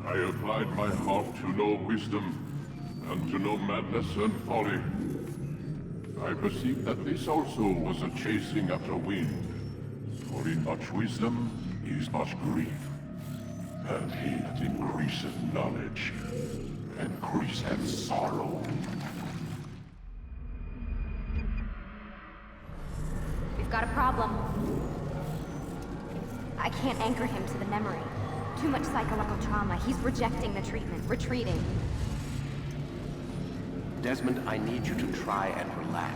I applied my heart to know wisdom, and to know madness and folly. I perceived that this also was a chasing after wind. For in much wisdom is much grief, and he that increaseth knowledge increaseth sorrow. We've got a problem. I can't anchor him to the memory. Too much psychological trauma. He's rejecting the treatment, retreating. Desmond, I need you to try and relax.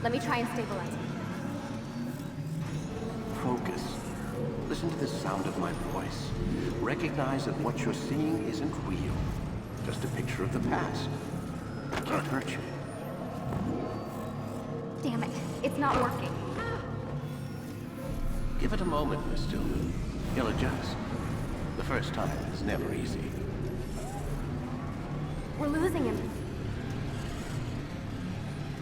Let me try and stabilize him. Focus. Listen to the sound of my voice. Recognize that what you're seeing isn't real. Just a picture of the past. It can't hurt you. Damn it. It's not working. Give it a moment, Miss Stillman. He'll adjust. The first time is never easy. We're losing him.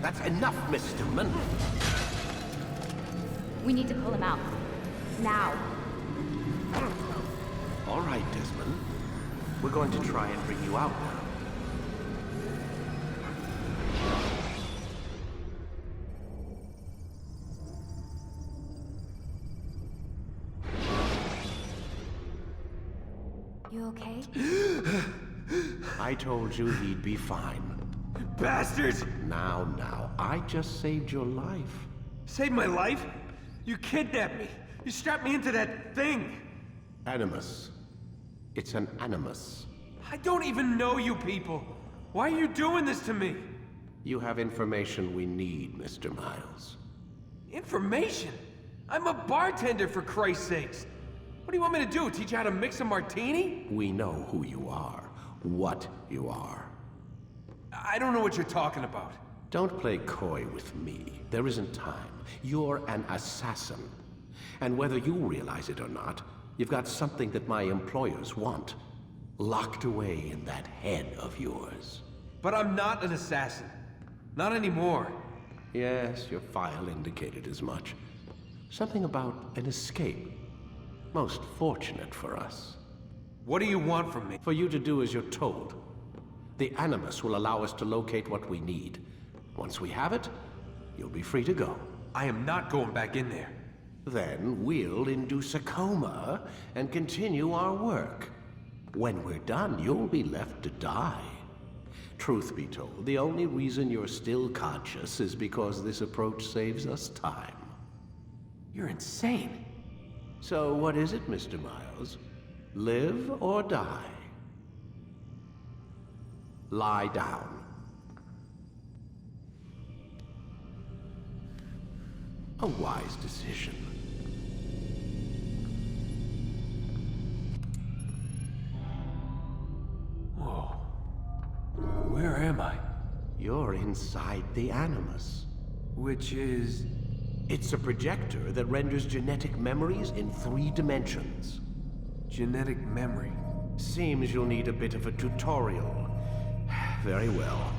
That's enough, Miss Stillman. We need to pull him out. Now. All right, Desmond. We're going to try and bring you out now. You okay? I told you he'd be fine. Bastards! Now, I just saved your life. Saved my life? You kidnapped me. You strapped me into that thing. Animus. It's an animus. I don't even know you people. Why are you doing this to me? You have information we need, Mr. Miles. Information? I'm a bartender, for Christ's sakes. What do you want me to do? Teach you how to mix a martini? We know who you are, what you are. I don't know what you're talking about. Don't play coy with me. There isn't time. You're an assassin. And whether you realize it or not, you've got something that my employers want. Locked away in that head of yours. But I'm not an assassin. Not anymore. Yes, your file indicated as much. Something about an escape. Most fortunate for us. What do you want from me? For you to do as you're told. The Animus will allow us to locate what we need. Once we have it, you'll be free to go. I am not going back in there. Then we'll induce a coma and continue our work. When we're done, you'll be left to die. Truth be told, the only reason you're still conscious is because this approach saves us time. You're insane. So what is it, Mr. Miles? Live or die? Lie down. A wise decision. Whoa. Where am I? You're inside the Animus. Which is... It's a projector that renders genetic memories in 3 dimensions. genetic memory. Seems you'll need a bit of a tutorial. Very well.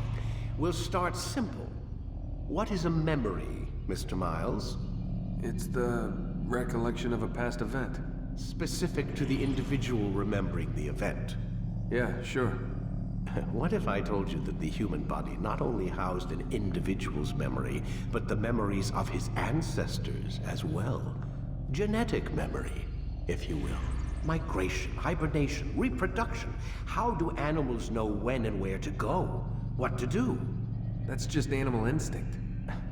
We'll start simple. What is a memory, Mr. Miles? It's the recollection of a past event. Specific to the individual remembering the event. Yeah, sure. What if I told you that the human body not only housed an individual's memory, but the memories of his ancestors as well? Genetic memory, if you will. Migration, hibernation, reproduction. How do animals know when and where to go? What to do? That's just animal instinct.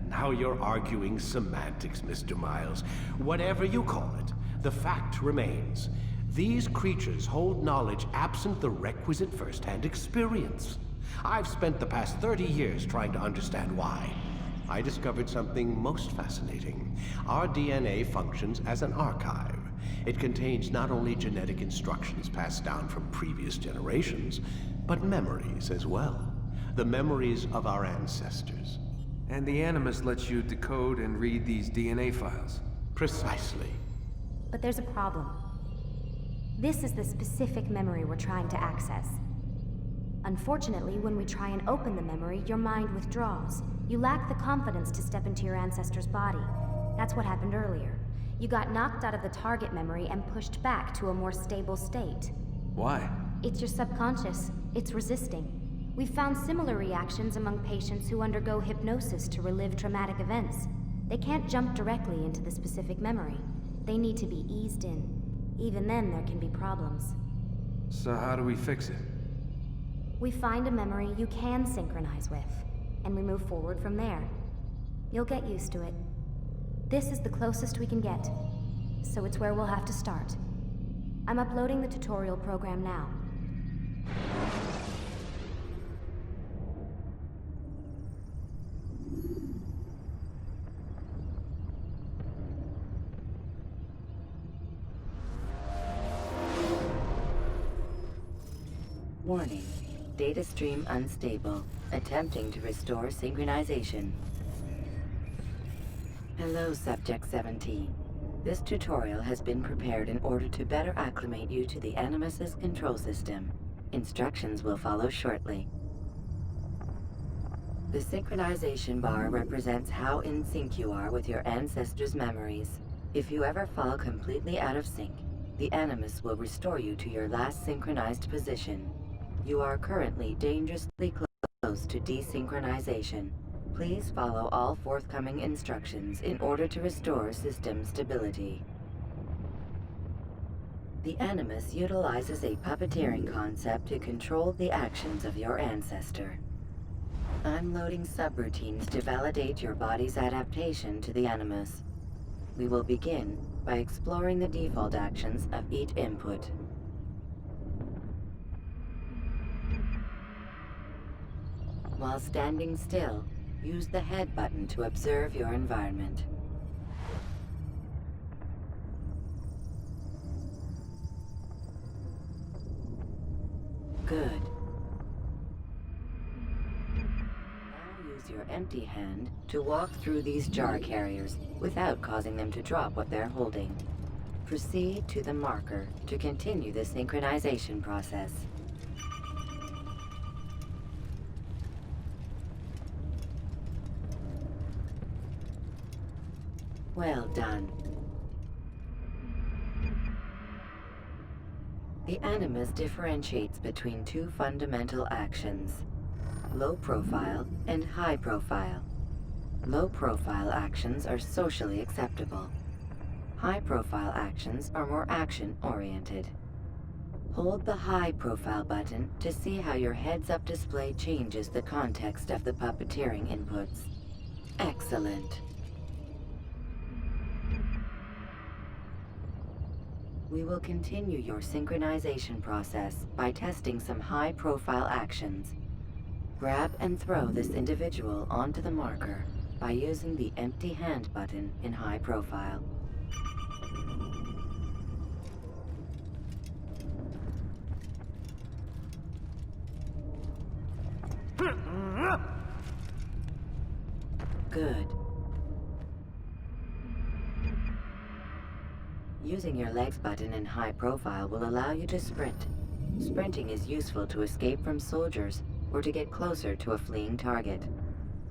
Now you're arguing semantics, Mr. Miles. Whatever you call it, the fact remains. These creatures hold knowledge absent the requisite first-hand experience. I've spent the past 30 years trying to understand why. I discovered something most fascinating. Our DNA functions as an archive. It contains not only genetic instructions passed down from previous generations, but memories as well. The memories of our ancestors. And the Animus lets you decode and read these DNA files. Precisely. But there's a problem. This is the specific memory we're trying to access. Unfortunately, when we try and open the memory, your mind withdraws. You lack the confidence to step into your ancestor's body. That's what happened earlier. You got knocked out of the target memory and pushed back to a more stable state. Why? It's your subconscious. It's resisting. We've found similar reactions among patients who undergo hypnosis to relive traumatic events. They can't jump directly into the specific memory. They need to be eased in. Even then, there can be problems. So how do we fix it? We find a memory you can synchronize with, and we move forward from there. You'll get used to it. This is the closest we can get, so it's where we'll have to start. I'm uploading the tutorial program now. Warning. Data stream unstable. Attempting to restore synchronization. Hello, Subject 17. This tutorial has been prepared in order to better acclimate you to the Animus's control system. Instructions will follow shortly. The synchronization bar represents how in sync you are with your ancestors' memories. If you ever fall completely out of sync, the Animus will restore you to your last synchronized position. You are currently dangerously close to desynchronization. Please follow all forthcoming instructions in order to restore system stability. The Animus utilizes a puppeteering concept to control the actions of your ancestor. I'm loading subroutines to validate your body's adaptation to the Animus. We will begin by exploring the default actions of each input. While standing still, use the head button to observe your environment. Good. Now use your empty hand to walk through these jar carriers without causing them to drop what they're holding. Proceed to the marker to continue the synchronization process. Well done. The Animus differentiates between two fundamental actions: low profile and high profile. Low profile actions are socially acceptable. High profile actions are more action-oriented. Hold the high profile button to see how your heads-up display changes the context of the puppeteering inputs. Excellent. We will continue your synchronization process by testing some high-profile actions. Grab and throw this individual onto the marker by using the empty hand button in high profile. Good. Using your legs button in high profile will allow you to sprint. Sprinting is useful to escape from soldiers or to get closer to a fleeing target.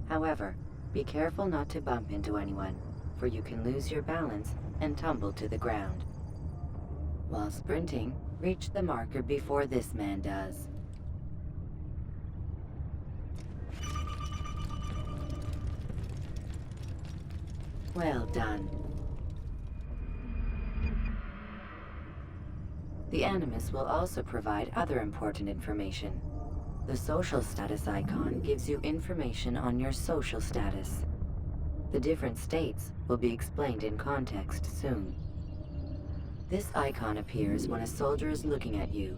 However, be careful not to bump into anyone, for you can lose your balance and tumble to the ground. While sprinting, reach the marker before this man does. Well done. The Animus will also provide other important information. The social status icon gives you information on your social status. The different states will be explained in context soon. This icon appears when a soldier is looking at you.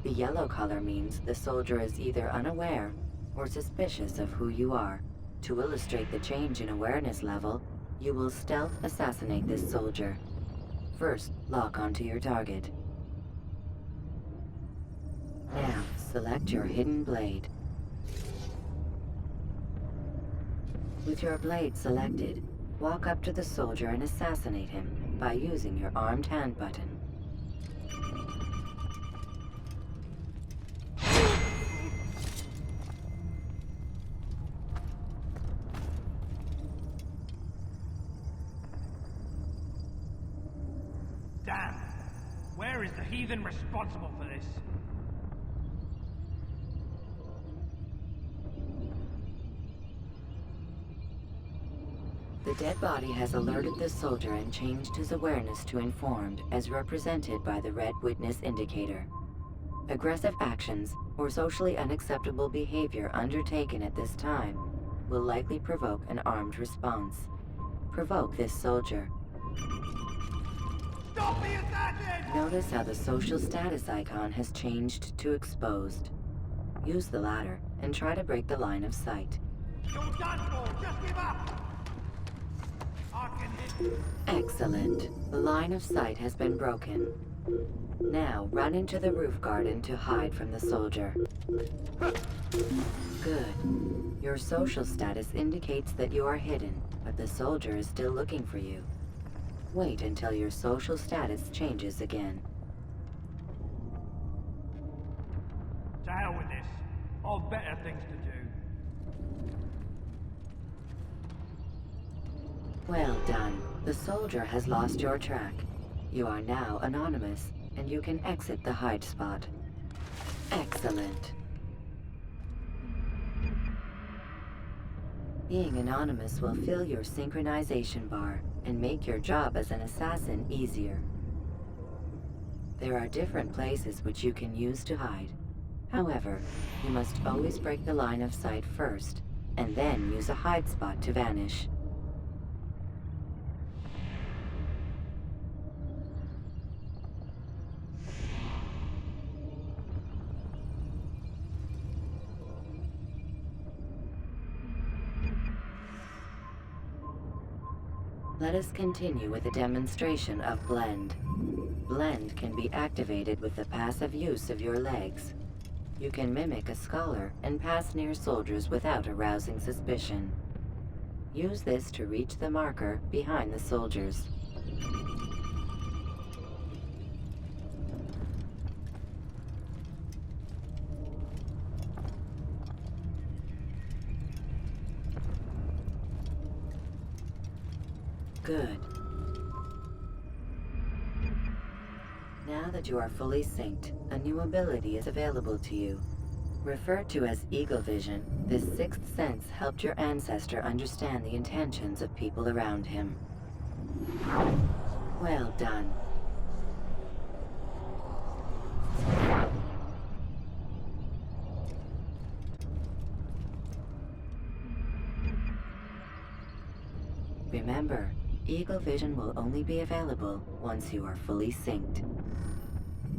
The yellow color means the soldier is either unaware or suspicious of who you are. To illustrate the change in awareness level, you will stealth assassinate this soldier. First, lock onto your target. Now, select your hidden blade. With your blade selected, walk up to the soldier and assassinate him by using your armed hand button. Damn. Where is the heathen responsible for this? The dead body has alerted the soldier and changed his awareness to informed, as represented by the red witness indicator. Aggressive actions or socially unacceptable behavior undertaken at this time will likely provoke an armed response. Provoke this soldier. Stop the assassin! Notice how the social status icon has changed to exposed. Use the latter and try to break the line of sight. You're done for! Just give up! I can hit... Excellent. The line of sight has been broken. Now, run into the roof garden to hide from the soldier. Good. Your social status indicates that you are hidden, but the soldier is still looking for you. Wait until your social status changes again. To hell with this. I've better things to do. Well done. The soldier has lost your track. You are now anonymous, and you can exit the hide spot. Excellent. Being anonymous will fill your synchronization bar and make your job as an assassin easier. There are different places which you can use to hide. However, you must always break the line of sight first, and then use a hide spot to vanish. Let us continue with a demonstration of Blend. Blend can be activated with the passive use of your legs. You can mimic a scholar and pass near soldiers without arousing suspicion. Use this to reach the marker behind the soldiers. Good. Now that you are fully synced, a new ability is available to you. Referred to as Eagle Vision, this sixth sense helped your ancestor understand the intentions of people around him. Well done. Remember, Eagle Vision will only be available once you are fully synced.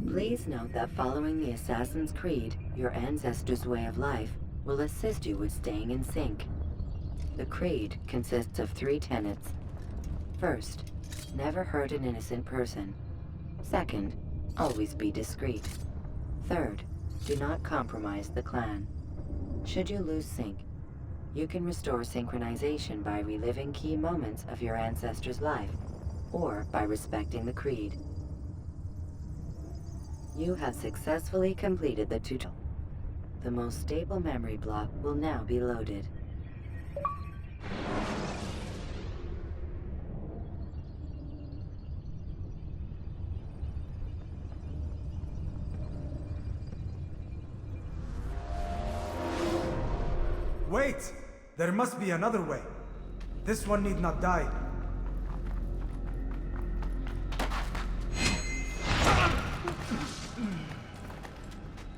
Please note that following the Assassin's Creed, your ancestors' way of life will assist you with staying in sync. The Creed consists of 3 tenets. First, never hurt an innocent person. Second, always be discreet. Third, do not compromise the clan. Should you lose sync, you can restore synchronization by reliving key moments of your ancestor's life, or by respecting the Creed. You have successfully completed the tutorial. The most stable memory block will now be loaded. Wait! There must be another way. This one need not die.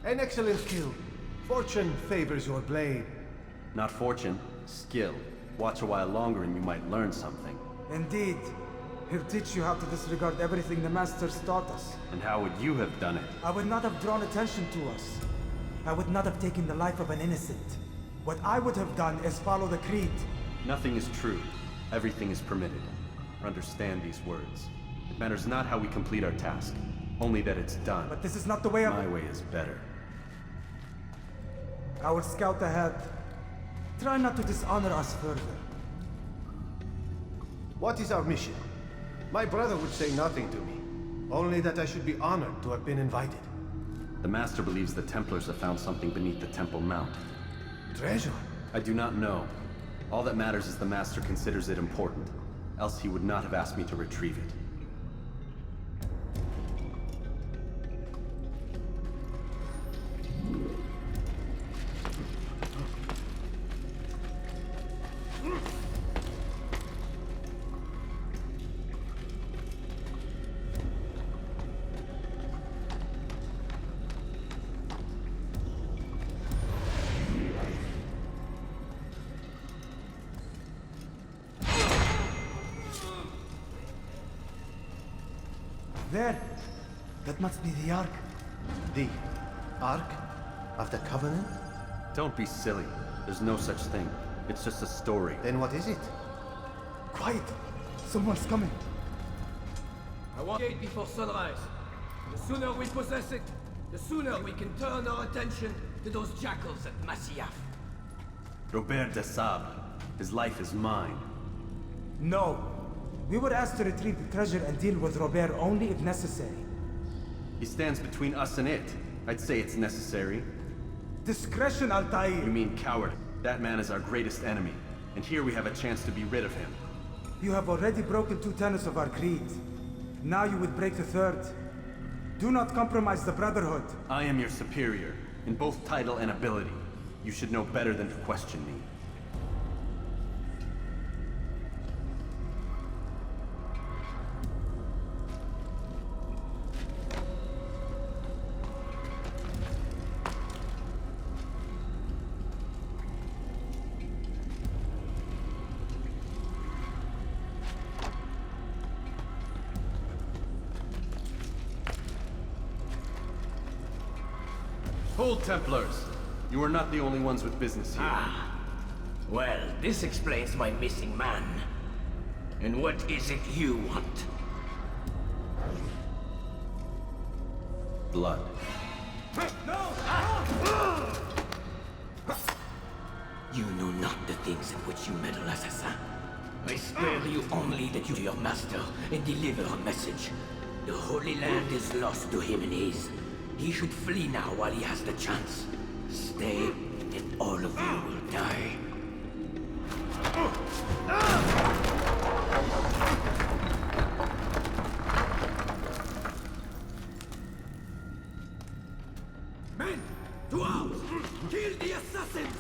An excellent skill. Fortune favors your blade. Not fortune, skill. Watch a while longer and you might learn something. Indeed. He'll teach you how to disregard everything the Masters taught us. And how would you have done it? I would not have drawn attention to us. I would not have taken the life of an innocent. What I would have done is follow the Creed. Nothing is true. Everything is permitted. Understand these words. It matters not how we complete our task, only that it's done. But this is not the way My way is better. I will scout ahead. Try not to dishonor us further. What is our mission? My brother would say nothing to me. Only that I should be honored to have been invited. The Master believes the Templars have found something beneath the Temple Mount. Treasure? I do not know. All that matters is the Master considers it important. Else he would not have asked me to retrieve it. There! That must be the Ark. The Ark of the Covenant? Don't be silly. There's no such thing. It's just a story. Then what is it? Quiet! Someone's coming. I want gate before sunrise. The sooner we possess it, the sooner we can turn our attention to those jackals at Masyaf. Robert de Sable. His life is mine. No. We were asked to retrieve the treasure and deal with Robert only if necessary. He stands between us and it. I'd say it's necessary. Discretion, Altair! You mean coward. That man is our greatest enemy. And here we have a chance to be rid of him. You have already broken 2 tenets of our creed. Now you would break the 3rd. Do not compromise the Brotherhood. I am your superior, in both title and ability. You should know better than to question me. Hold, Templars! You are not the only ones with business here. Well, this explains my missing man. And what is it you want? Blood. You know not the things in which you meddle, assassin. I spare you only that you to your master and deliver a message. The Holy Land is lost to him and his. He should flee now while he has the chance. Stay, and all of you will die. Men! To arms! Kill the assassins!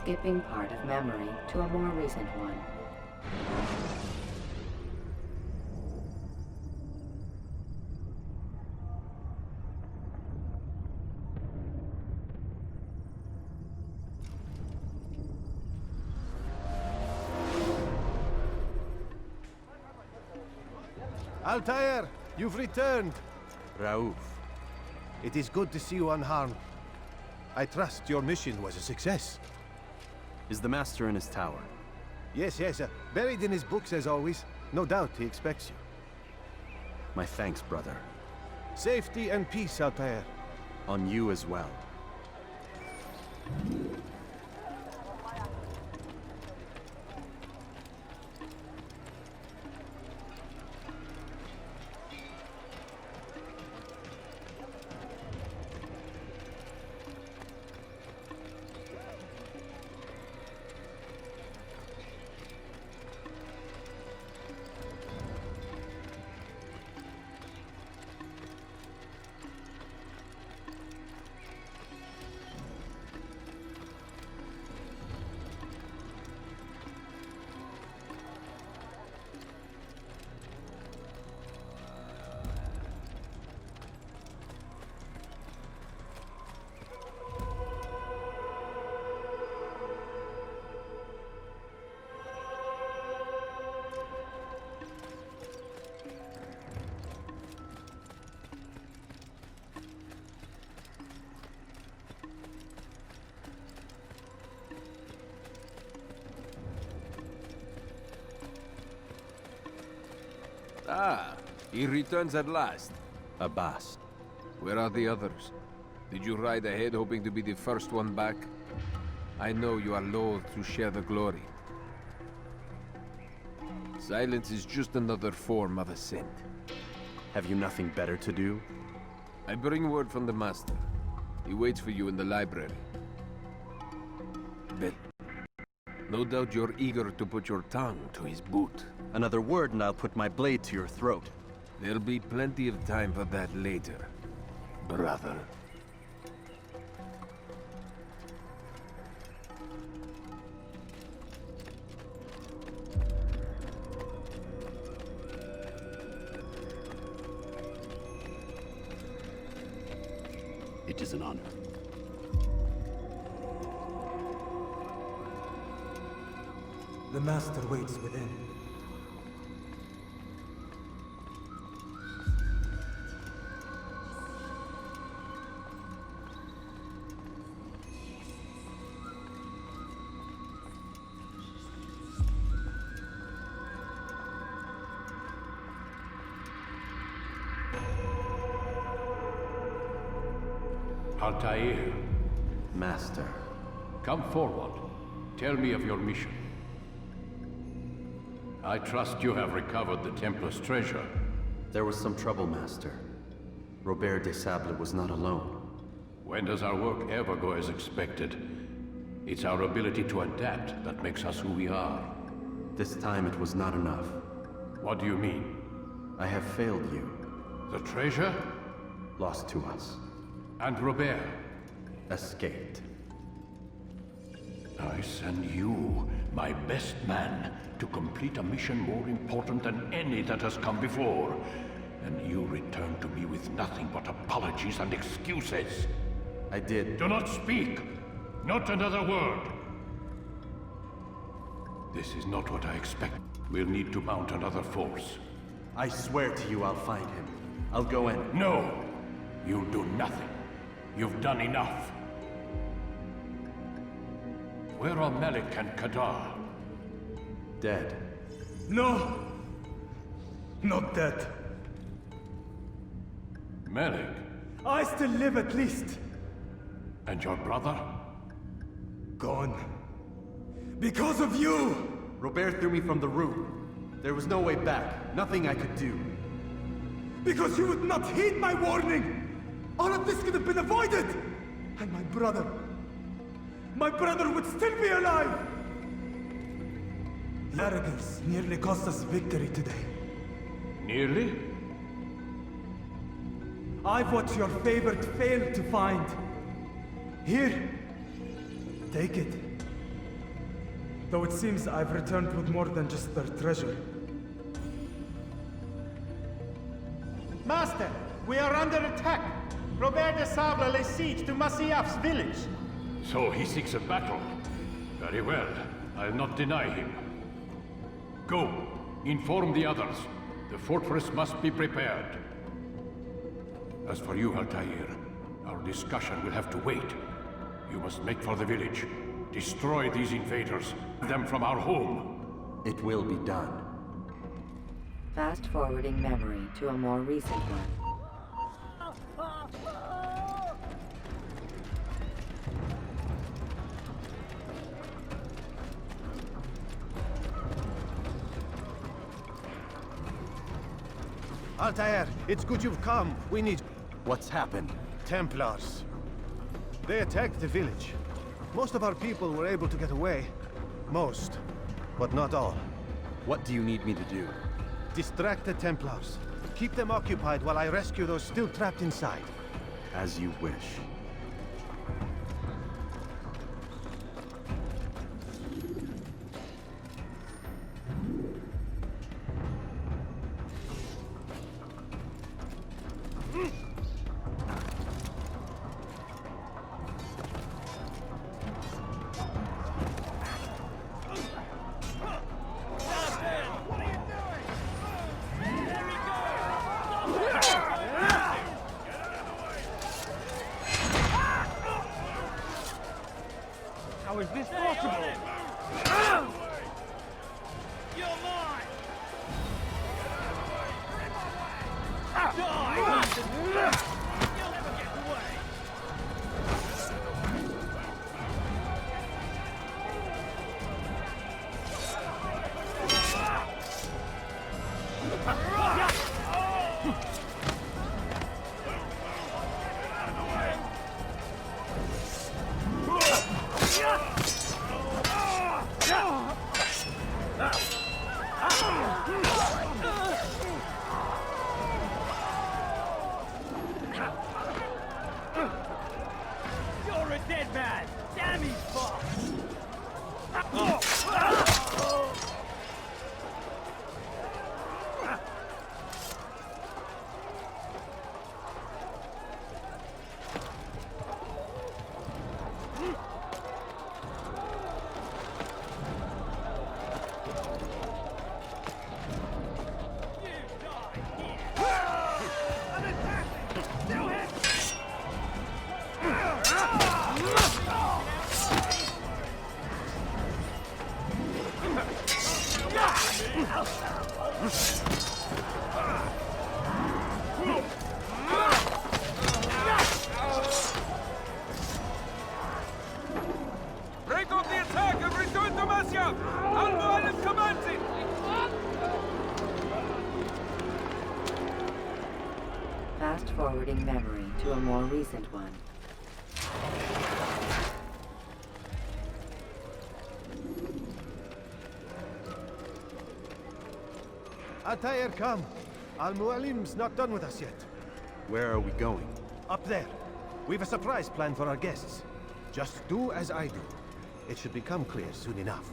Skipping part of memory to a more recent one. Altair, you've returned. Raouf. It is good to see you unharmed. I trust your mission was a success. Is the Master in his tower? Yes, buried in his books as always. No doubt he expects you. My thanks, brother. Safety and peace, Altair. On you as well. Ah, he returns at last. Abbas. Where are the others? Did you ride ahead hoping to be the first one back? I know you are loath to share the glory. Silence is just another form of assent. Have you nothing better to do? I bring word from the Master. He waits for you in the library. But no doubt you're eager to put your tongue to his boot. Another word and I'll put my blade to your throat. There'll be plenty of time for that later, brother. It is an honor. The Master waits within. Altair, Master. come forward. Tell me of your mission. I trust you have recovered the Templar's treasure. There was some trouble, Master. Robert de Sable was not alone. When does our work ever go as expected? It's our ability to adapt that makes us who we are. This time it was not enough. What do you mean? I have failed you. The treasure? Lost to us. And Robert? Escaped. I send you, my best man, to complete a mission more important than any that has come before. And you return to me with nothing but apologies and excuses. I did. Do not speak! Not another word! This is not what I expect. We'll need to mount another force. I swear to you I'll find him. I'll go in. No! You'll do nothing. You've done enough. Where are Melik and Kadar? Dead. No! Not dead. Melik? I still live at least. And your brother? Gone. Because of you! Robert threw me from the roof. There was no way back. Nothing I could do. Because you would not heed my warning! All of this could have been avoided! And my brother would still be alive! The arrogance nearly cost us victory today. Nearly? I've what your favorite failed to find. Here, take it. Though it seems I've returned with more than just their treasure. Master, we are under attack. Robert de Sable lays siege to Masyaf's village. So he seeks a battle. Very well. I'll not deny him. Go. Inform the others. The fortress must be prepared. As for you, Altair, our discussion will have to wait. You must make for the village. Destroy these invaders. Them from our home. It will be done. Fast-forwarding memory to a more recent one. Altair, it's good you've come. We need... What's happened? Templars. They attacked the village. Most of our people were able to get away. Most, but not all. What do you need me to do? Distract the Templars. Keep them occupied while I rescue those still trapped inside. As you wish. You're a dead man! Damn his fault! Break off the attack and return to Masya! Al-Mu'alim commands it! Fast-forwarding memory to a more recent one. Altair, come. Al-Mu'alim's not done with us yet. Where are we going? Up there. We've a surprise plan for our guests. Just do as I do. It should become clear soon enough.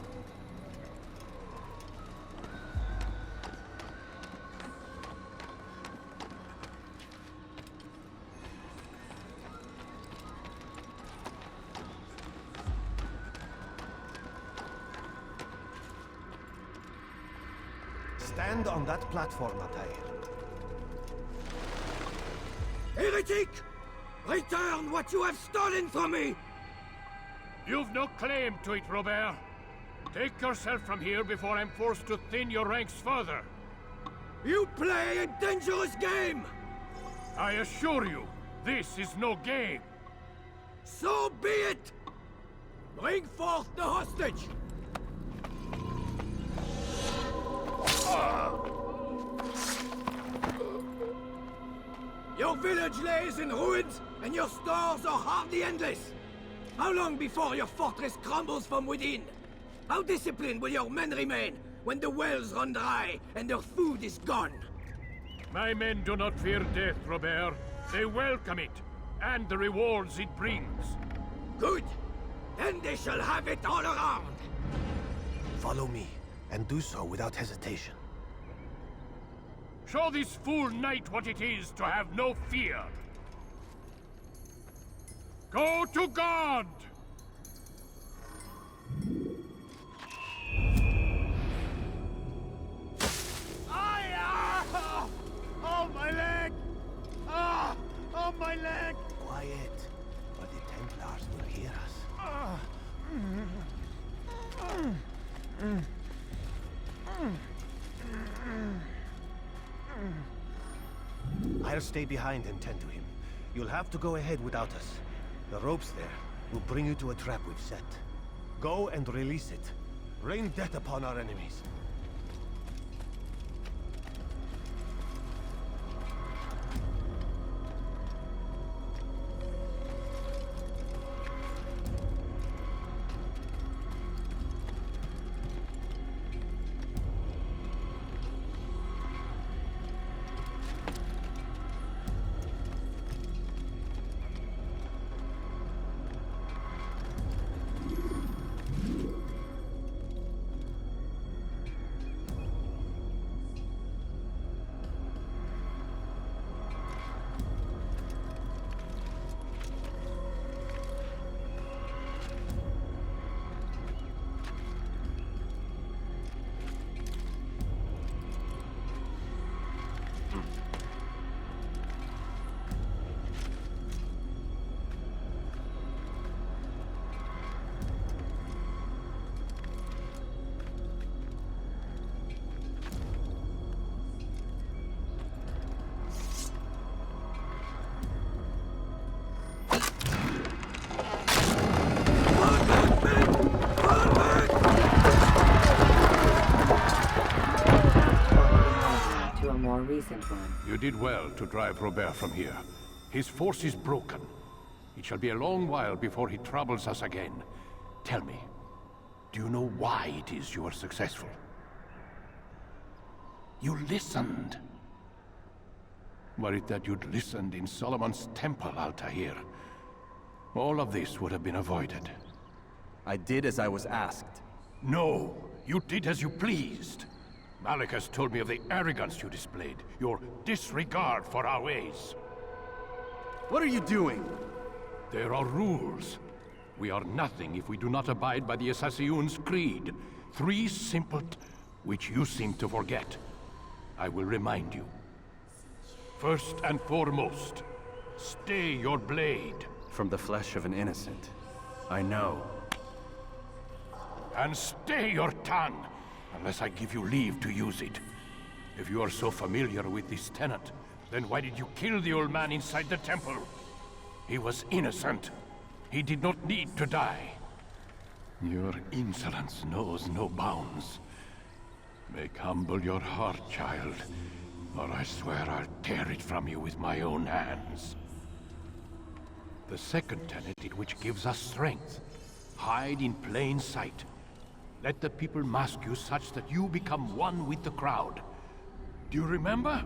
Stand on that platform, Altair. Heretic! Return what you have stolen from me! You've no claim to it, Robert. Take yourself from here before I'm forced to thin your ranks further. You play a dangerous game! I assure you, this is no game. So be it! Bring forth the hostage! Your village lays in ruins, and your stores are hardly endless. How long before your fortress crumbles from within? How disciplined will your men remain when the wells run dry and their food is gone? My men do not fear death, Robert. They welcome it, and the rewards it brings. Good. Then they shall have it all around. Follow me, and do so without hesitation. Show this fool knight what it is to have no fear. Go to God! Oh, my leg! Ah! Oh, my leg! Quiet, or the Templars will hear us. I'll stay behind and tend to him. You'll have to go ahead without us. The ropes there will bring you to a trap we've set. Go and release it. Rain death upon our enemies. a more recent one. You did well to drive Robert from here. His force is broken. It shall be a long while before he troubles us again. Tell me, do you know why it is you are successful? You listened. Were it that you'd listened in Solomon's temple, Altair, all of this would have been avoided. I did as I was asked. No, you did as you pleased. Malik has told me of the arrogance you displayed, your disregard for our ways. What are you doing? There are rules. We are nothing if we do not abide by the Assassin's creed. 3 simple which you seem to forget. I will remind you. First and foremost, stay your blade. From the flesh of an innocent. I know. And stay your tongue, unless I give you leave to use it. If you are so familiar with this tenant, then why did you kill the old man inside the temple? He was innocent. He did not need to die. Your insolence knows no bounds. Make humble your heart, child, or I swear I'll tear it from you with my own hands. The second tenet, which gives us strength. Hide in plain sight. Let the people mask you such that you become one with the crowd. Do you remember?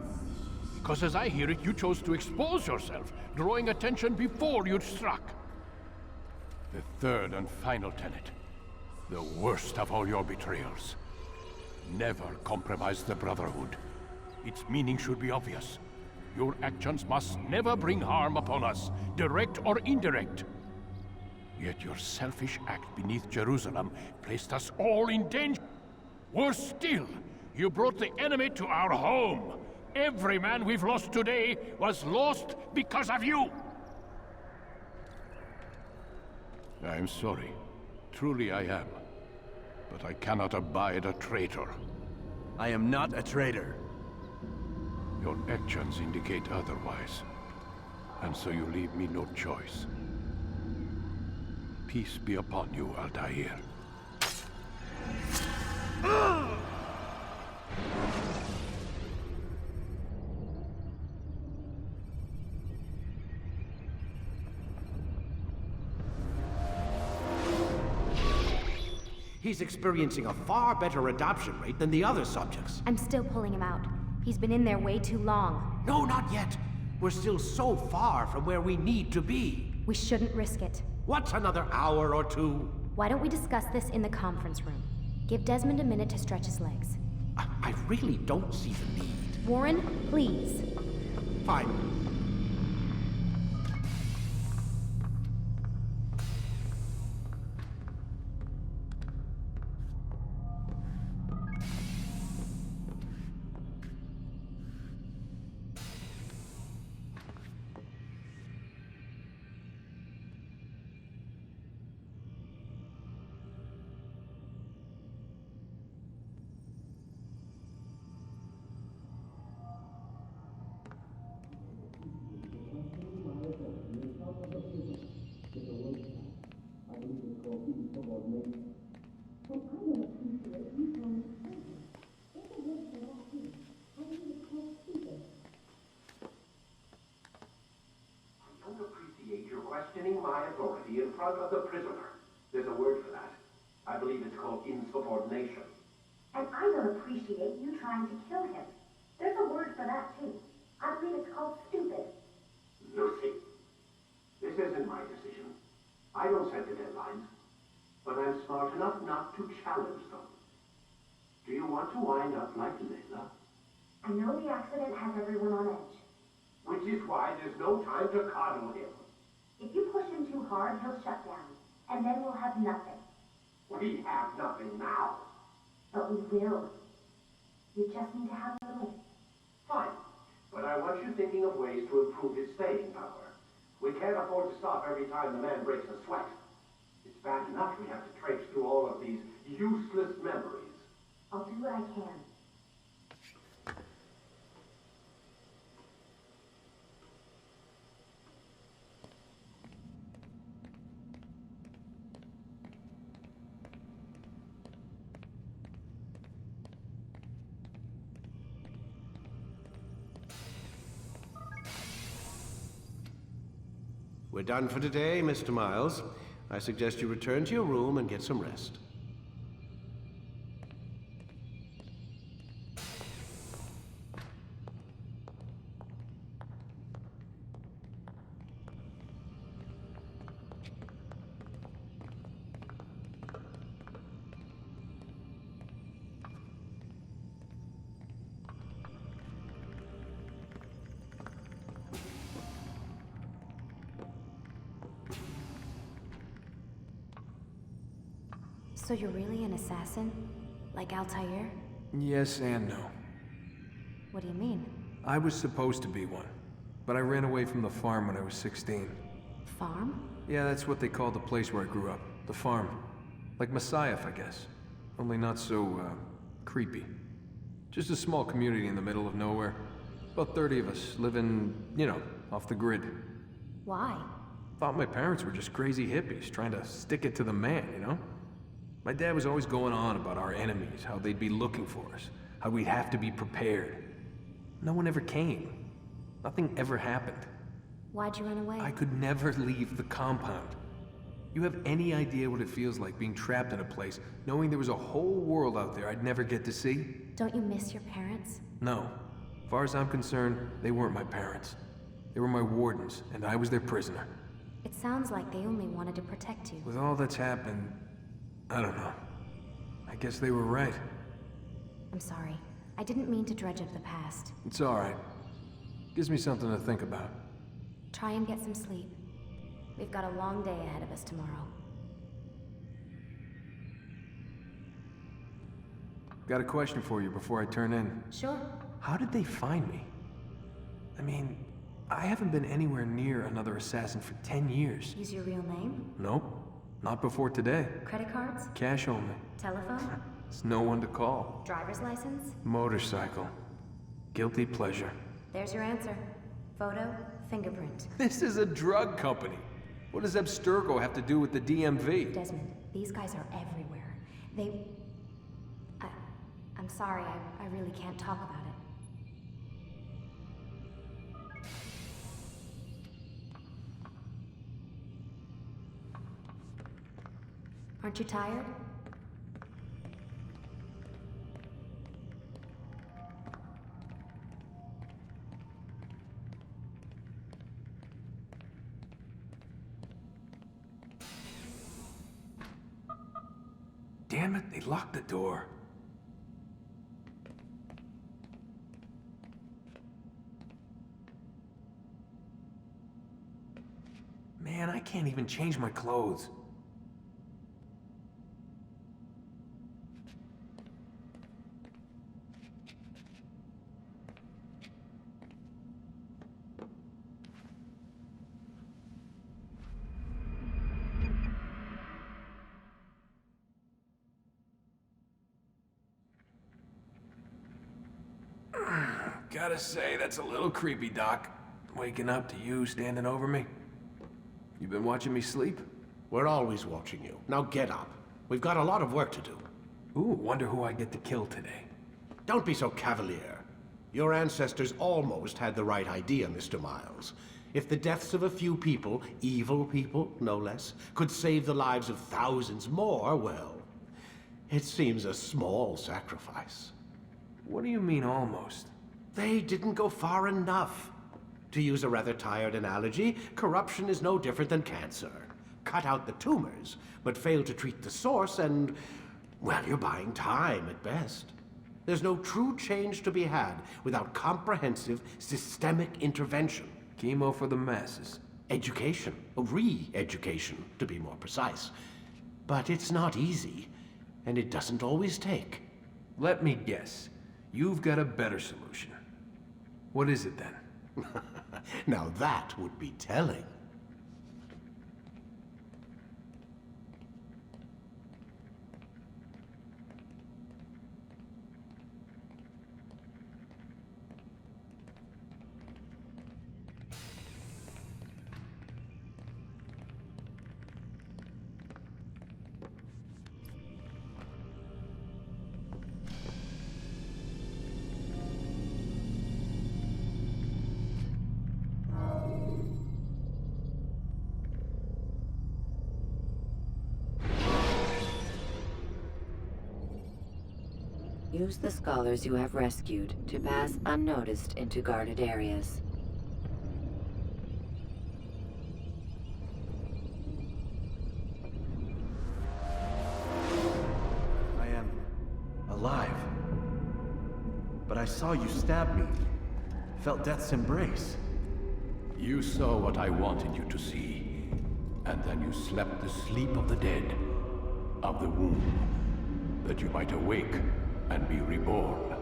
Because as I hear it, you chose to expose yourself, drawing attention before you'd struck. The third and final tenet. The worst of all your betrayals. Never compromise the Brotherhood. Its meaning should be obvious. Your actions must never bring harm upon us, direct or indirect. Yet your selfish act beneath Jerusalem placed us all in danger. Worse still, you brought the enemy to our home. Every man we've lost today was lost because of you. I'm sorry. Truly I am. But I cannot abide a traitor. I am not a traitor. Your actions indicate otherwise. And so you leave me no choice. Peace be upon you, Altair. He's experiencing a far better adoption rate than the other subjects. I'm still pulling him out. He's been in there way too long. No, not yet. We're still so far from where we need to be. We shouldn't risk it. What's another hour or two? Why don't we discuss this in the conference room? Give Desmond a minute to stretch his legs. I really don't see the need. Warren, please. Fine. Questioning my authority in front of the prisoner. There's a word for that. I believe it's called insubordination. And I don't appreciate you trying to kill him. There's a word for that, too. I believe it's called stupid. Lucy, this isn't my decision. I don't set the deadlines. But I'm smart enough not to challenge them. Do you want to wind up like Layla? I know the accident has everyone on edge. Which is why there's no time to coddle him. If you push him too hard, he'll shut down. And then we'll have nothing. We have nothing now. But we will. You just need to have a little. Fine. But I want you thinking of ways to improve his staying power. We can't afford to stop every time the man breaks a sweat. It's bad enough we have to traipse through all of these useless memories. I'll do what I can. We're done for today, Mr. Miles. I suggest you return to your room and get some rest. So you're really an assassin? Like Altair? Yes and no. What do you mean? I was supposed to be one, but I ran away from the farm when I was 16. Farm? Yeah, that's what they called the place where I grew up. The farm. Like Messiah, I guess. Only not so, creepy. Just a small community in the middle of nowhere. About 30 of us, living, you know, off the grid. Why? Thought my parents were just crazy hippies, trying to stick it to the man, you know? My dad was always going on about our enemies, how they'd be looking for us, how we'd have to be prepared. No one ever came. Nothing ever happened. Why'd you run away? I could never leave the compound. You have any idea what it feels like being trapped in a place, knowing there was a whole world out there I'd never get to see? Don't you miss your parents? No. As far as I'm concerned, they weren't my parents. They were my wardens, and I was their prisoner. It sounds like they only wanted to protect you. With all that's happened, I don't know. I guess they were right. I'm sorry. I didn't mean to dredge up the past. It's all right. Gives me something to think about. Try and get some sleep. We've got a long day ahead of us tomorrow. Got a question for you before I turn in. Sure. How did they find me? I mean, I haven't been anywhere near another assassin for 10 years. Use your real name? Nope. Not before today. Credit cards? Cash only. Telephone? There's no one to call. Driver's license? Motorcycle. Guilty pleasure. There's your answer. Photo, fingerprint. This is a drug company. What does Abstergo have to do with the DMV? Desmond, these guys are everywhere. I'm sorry, I really can't talk about it. Aren't you tired? Damn it, they locked the door. Man, I can't even change my clothes. Gotta say, that's a little creepy, Doc. Waking up to you standing over me. You been watching me sleep? We're always watching you. Now get up. We've got a lot of work to do. Ooh, wonder who I get to kill today. Don't be so cavalier. Your ancestors almost had the right idea, Mr. Miles. If the deaths of a few people, evil people, no less, could save the lives of thousands more, well, it seems a small sacrifice. What do you mean, almost? They didn't go far enough. To use a rather tired analogy, corruption is no different than cancer. Cut out the tumors, but fail to treat the source and, well, you're buying time at best. There's no true change to be had without comprehensive, systemic intervention. Chemo for the masses. Education. Re-education, to be more precise. But it's not easy, and it doesn't always take. Let me guess. You've got a better solution. What is it then? Now that would be telling. Use the scholars you have rescued to pass unnoticed into guarded areas. I am alive. But I saw you stab me. Felt death's embrace. You saw what I wanted you to see, and then you slept the sleep of the dead, of the womb, that you might awake and be reborn.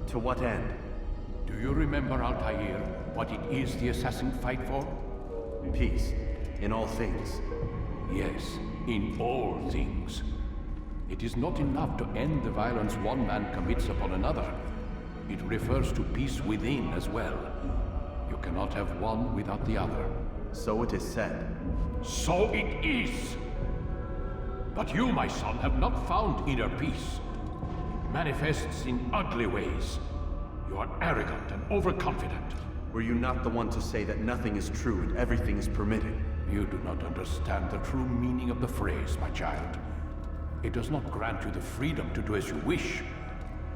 To what end? Do you remember, Altair, what it is the assassins fight for? Peace. In all things. Yes, in all things. It is not enough to end the violence one man commits upon another. It refers to peace within as well. You cannot have one without the other. So it is said. So it is! But you, my son, have not found inner peace. It manifests in ugly ways. You are arrogant and overconfident. Were you not the one to say that nothing is true and everything is permitted? You do not understand the true meaning of the phrase, my child. It does not grant you the freedom to do as you wish.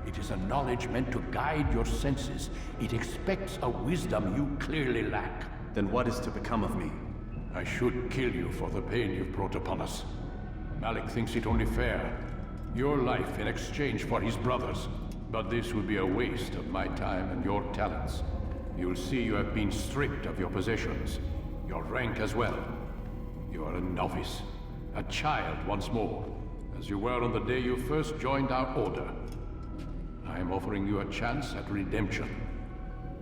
It is a knowledge meant to guide your senses. It expects a wisdom you clearly lack. Then what is to become of me? I should kill you for the pain you've brought upon us. Malik thinks it only fair. Your life in exchange for his brother's. But this would be a waste of my time and your talents. You'll see you have been stripped of your possessions. Your rank as well. You are a novice. A child once more. As you were on the day you first joined our order. I am offering you a chance at redemption.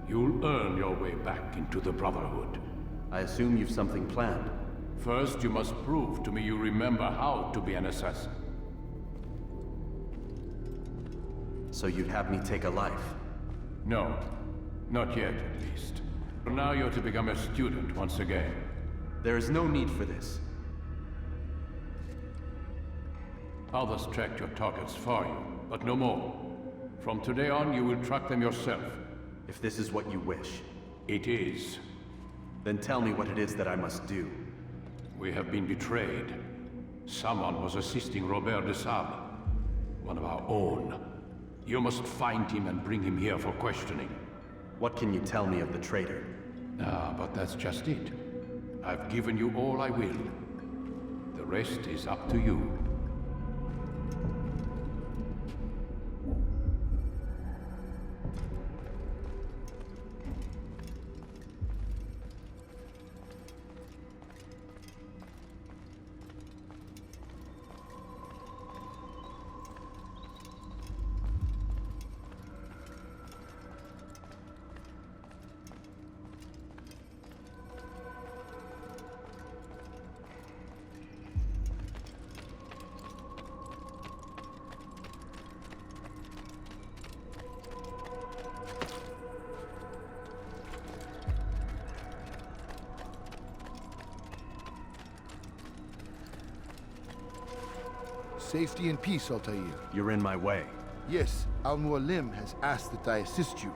You'll earn your way back into the Brotherhood. I assume you've something planned. First, you must prove to me you remember how to be an assassin. So you'd have me take a life? No. Not yet, at least. For now, you're to become a student once again. There is no need for this. Others tracked your targets for you, but no more. From today on, you will track them yourself. If this is what you wish. It is. Then tell me what it is that I must do. We have been betrayed. Someone was assisting Robert de Sable, one of our own. You must find him and bring him here for questioning. What can you tell me of the traitor? Ah, but that's just it. I've given you all I will. The rest is up to you. Safety and peace, Altair. You're in my way. Yes, Al-Mualim has asked that I assist you.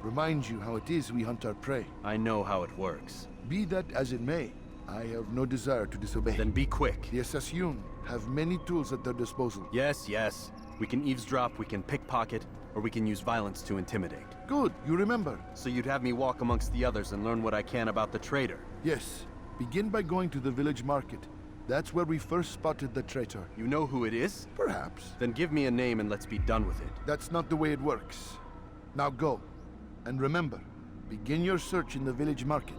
Remind you how it is we hunt our prey. I know how it works. Be that as it may, I have no desire to disobey. Then be quick. The Assassin have many tools at their disposal. Yes, yes. We can eavesdrop, we can pickpocket, or we can use violence to intimidate. Good, you remember. So you'd have me walk amongst the others and learn what I can about the traitor? Yes. Begin by going to the village market. That's where we first spotted the traitor. You know who it is? Perhaps. Then give me a name and let's be done with it. That's not the way it works. Now go. And remember, begin your search in the village market.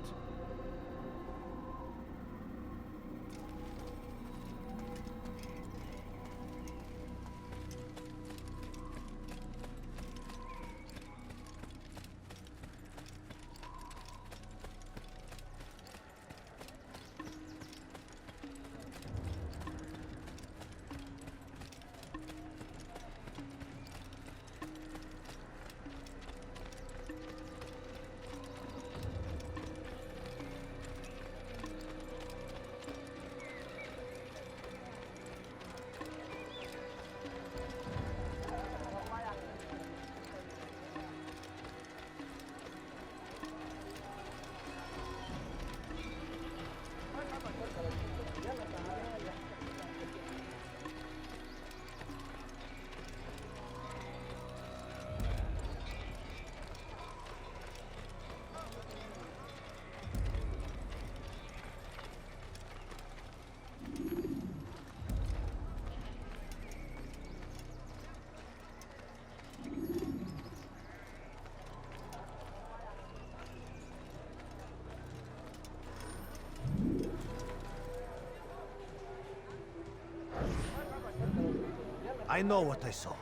I know what I saw.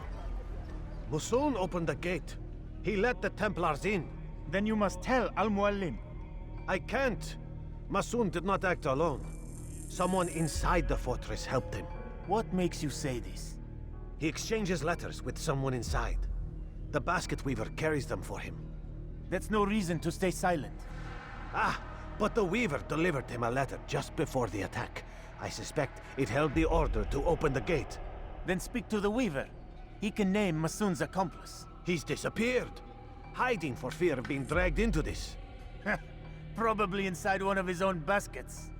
Musun opened the gate. He let the Templars in. Then you must tell Al-Mualim. I can't. Musun did not act alone. Someone inside the fortress helped him. What makes you say this? He exchanges letters with someone inside. The basket weaver carries them for him. That's no reason to stay silent. Ah, but the weaver delivered him a letter just before the attack. I suspect it held the order to open the gate. Then speak to the weaver. He can name Masun's accomplice. He's disappeared, hiding for fear of being dragged into this. Probably inside one of his own baskets.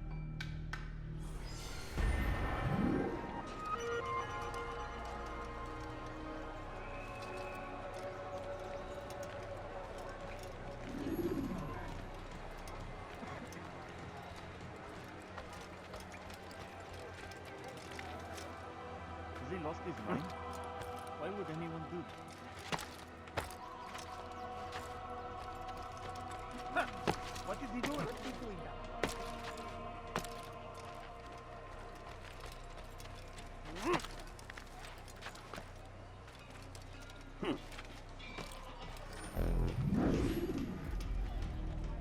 Has he lost his mind? Why would anyone do that? What is he doing? What is he doing now?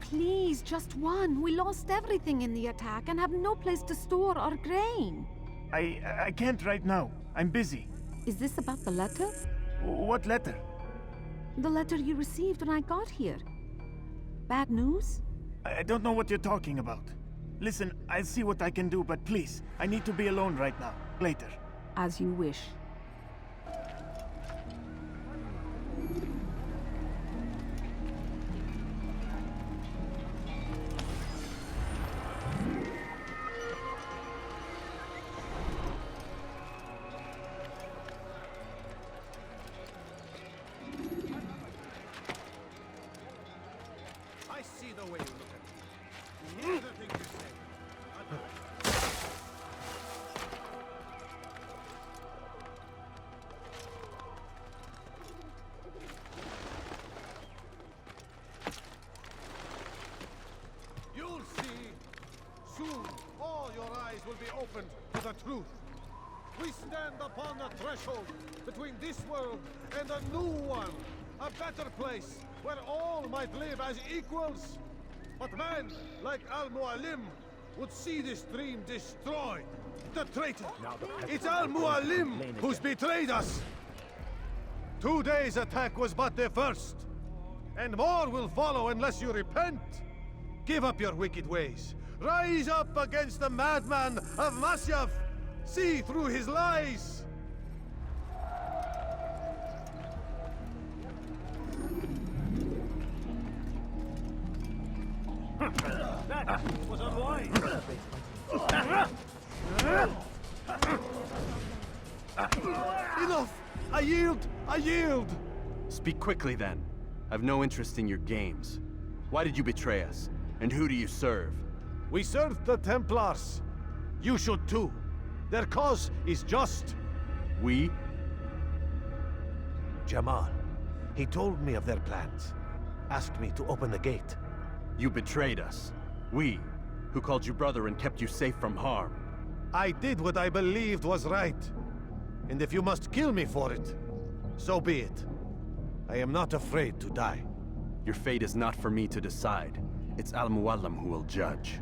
Please, just one. We lost everything in the attack and have no place to store our grain. I can't right now. I'm busy. Is this about the letter? What letter? The letter you received when I got here. Bad news? I don't know what you're talking about. Listen, I'll see what I can do, but please, I need to be alone right now. Later. As you wish. I see the way you look at me. Hear the things you say. You'll see. Soon, all your eyes will be opened to the truth. We stand upon the threshold between this world and a new one. A better place where all might live as equals. But man, like Al-Mualim, would see this dream destroyed. The traitor! It's Al-Mualim who's betrayed us! Today's attack was but the first. And more will follow unless you repent. Give up your wicked ways. Rise up against the madman of Masyaf. See through his lies. That was unwise. Enough! I yield! I yield! Speak quickly then. I've no interest in your games. Why did you betray us? And who do you serve? We serve the Templars. You should too. Their cause is just. We? Jamal. He told me of their plans. Asked me to open the gate. You betrayed us. We, who called you brother and kept you safe from harm. I did what I believed was right. And if you must kill me for it, so be it. I am not afraid to die. Your fate is not for me to decide. It's Al-Mualim who will judge.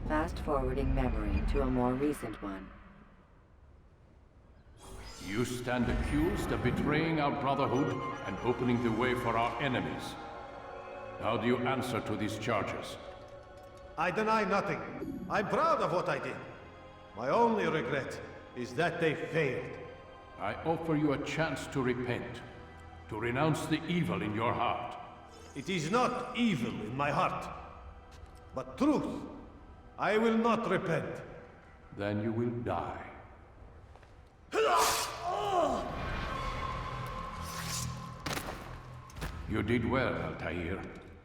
Fast-forwarding memory to a more recent one. You stand accused of betraying our Brotherhood and opening the way for our enemies. How do you answer to these charges? I deny nothing. I'm proud of what I did. My only regret is that they failed. I offer you a chance to repent, to renounce the evil in your heart. It is not evil in my heart, but truth. I will not repent. Then you will die. You did well, Altair,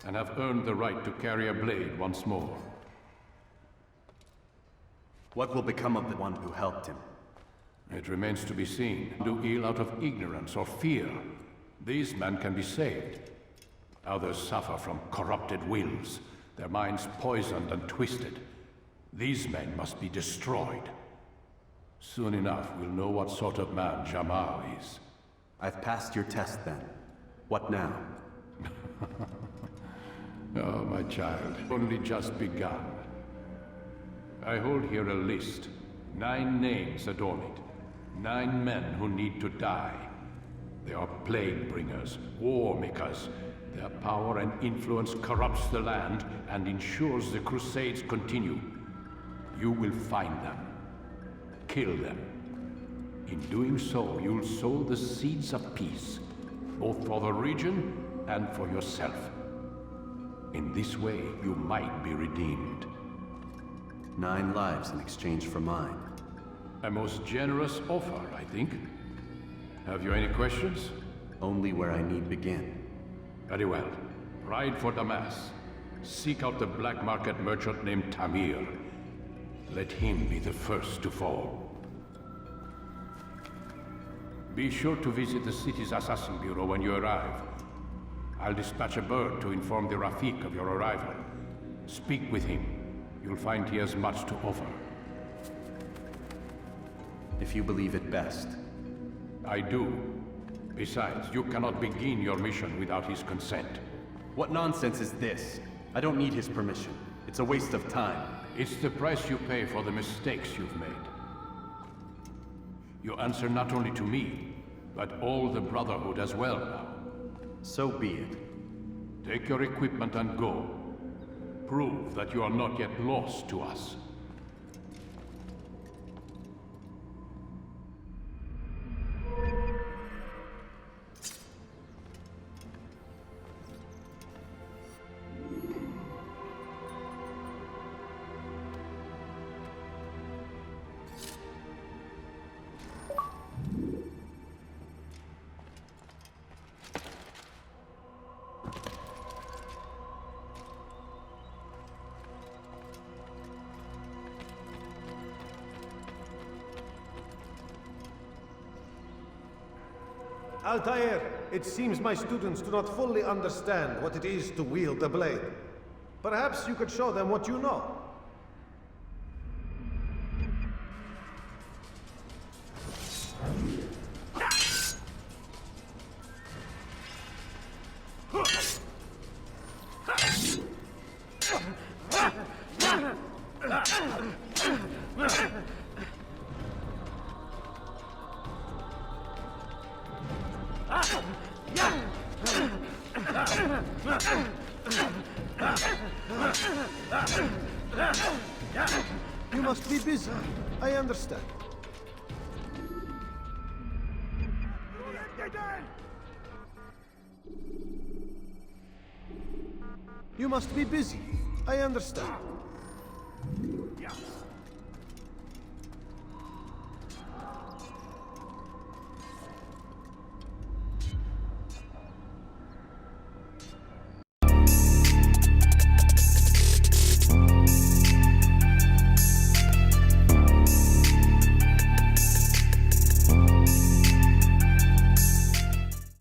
and have earned the right to carry a blade once more. What will become of the one who helped him? It remains to be seen. Do ill out of ignorance or fear. These men can be saved. Others suffer from corrupted wills, their minds poisoned and twisted. These men must be destroyed. Soon enough, we'll know what sort of man Jamal is. I've passed your test then. What now? Oh, my child, only just begun. I hold here a list. 9 names adorn it. 9 men who need to die. They are plague bringers, war makers. Their power and influence corrupts the land and ensures the Crusades continue. You will find them. Kill them. In doing so, you'll sow the seeds of peace, both for the region and for yourself. In this way, you might be redeemed. 9 lives in exchange for mine. A most generous offer, I think. Have you any questions? Only where I need begin. Very well. Ride for Damas. Seek out the black market merchant named Tamir. Let him be the first to fall. Be sure to visit the city's assassin bureau when you arrive. I'll dispatch a bird to inform the Rafik of your arrival. Speak with him. You'll find he has much to offer. If you believe it best. I do. Besides, you cannot begin your mission without his consent. What nonsense is this? I don't need his permission. It's a waste of time. It's the price you pay for the mistakes you've made. You answer not only to me, but all the Brotherhood as well now. So be it. Take your equipment and go. Prove that you are not yet lost to us. Altair, it seems my students do not fully understand what it is to wield the blade. Perhaps you could show them what you know. You must be busy. I understand. You must be busy. I understand.